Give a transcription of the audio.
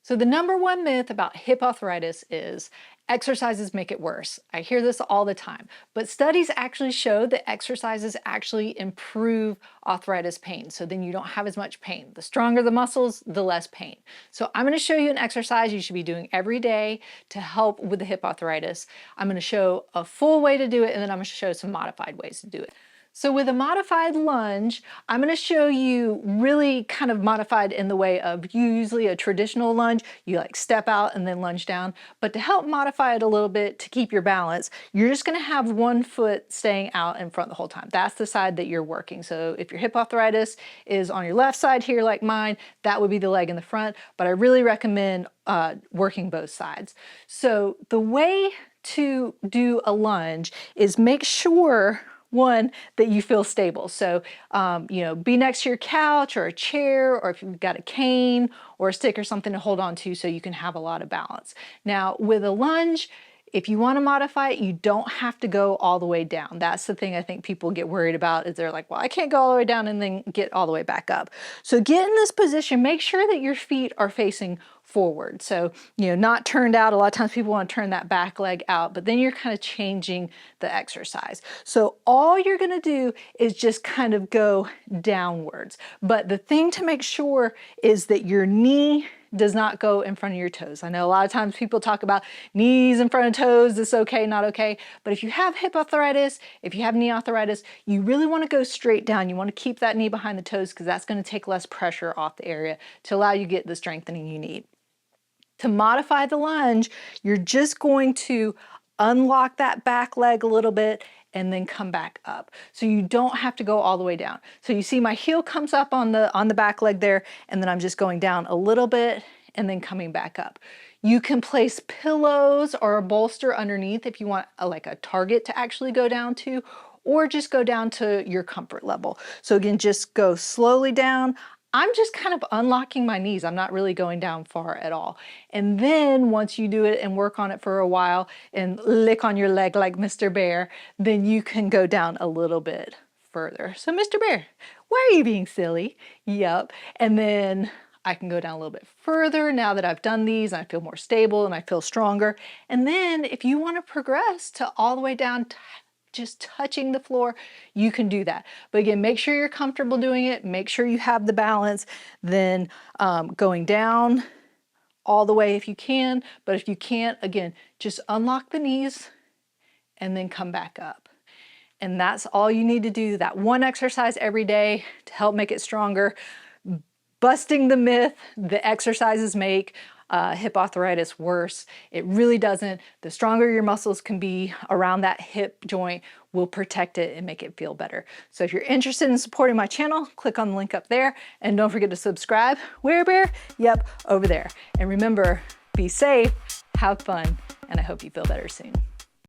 So the number one myth about hip arthritis is exercises make it worse. I hear this all the time, but studies actually show that exercises actually improve arthritis pain. So then you don't have as much pain. The stronger the muscles, the less pain. So I'm going to show you an exercise you should be doing every day to help with the hip arthritis. I'm going to show a full way to do it, and then I'm going to show some modified ways to do it. So with a modified lunge, I'm going to show you really kind of modified in the way of usually a traditional lunge, you like step out and then lunge down. But to help modify it a little bit to keep your balance, you're just going to have one foot staying out in front the whole time. That's the side that you're working. So if your hip arthritis is on your left side here like mine, that would be the leg in the front. But I really recommend working both sides. So the way to do a lunge is make sure one, that you feel stable. So, be next to your couch or a chair, or if you've got a cane or a stick or something to hold on to so you can have a lot of balance. Now, with a lunge, if you want to modify it, you don't have to go all the way down. That's the thing I think people get worried about is they're like, well, I can't go all the way down and then get all the way back up. So get in this position, make sure that your feet are facing forward. So, not turned out. A lot of times people want to turn that back leg out, but then you're kind of changing the exercise. So all you're going to do is just kind of go downwards. But the thing to make sure is that your knee does not go in front of your toes. I know a lot of times people talk about knees in front of toes, this okay, not okay. But if you have hip arthritis, if you have knee arthritis, you really want to go straight down. You want to keep that knee behind the toes because that's going to take less pressure off the area to allow you to get the strengthening you need. To modify the lunge, you're just going to unlock that back leg a little bit and then come back up. So you don't have to go all the way down. So you see my heel comes up on the back leg there, and then I'm just going down a little bit and then coming back up. You can place pillows or a bolster underneath if you want like a target to actually go down to, or just go down to your comfort level. So again, just go slowly down. I'm just kind of unlocking my knees. I'm not really going down far at all. And then once you do it and work on it for a while and lick on your leg like Mr. Bear, then you can go down a little bit further. So Mr. Bear, why are you being silly? Yep. And then I can go down a little bit further now that I've done these and I feel more stable and I feel stronger. And then if you want to progress to all the way down just touching the floor, you can do that. But again, make sure you're comfortable doing it. Make sure you have the balance. Then going down all the way if you can. But if you can't, again, just unlock the knees and then come back up. And that's all you need to do. That one exercise every day to help make it stronger. Busting the myth that exercises make hip arthritis worse. It really doesn't. The stronger your muscles can be around that hip joint will protect it and make it feel better. So if you're interested in supporting my channel, click on the link up there and don't forget to subscribe. Where, Bear? Yep, over there. And remember, be safe, have fun, and I hope you feel better soon.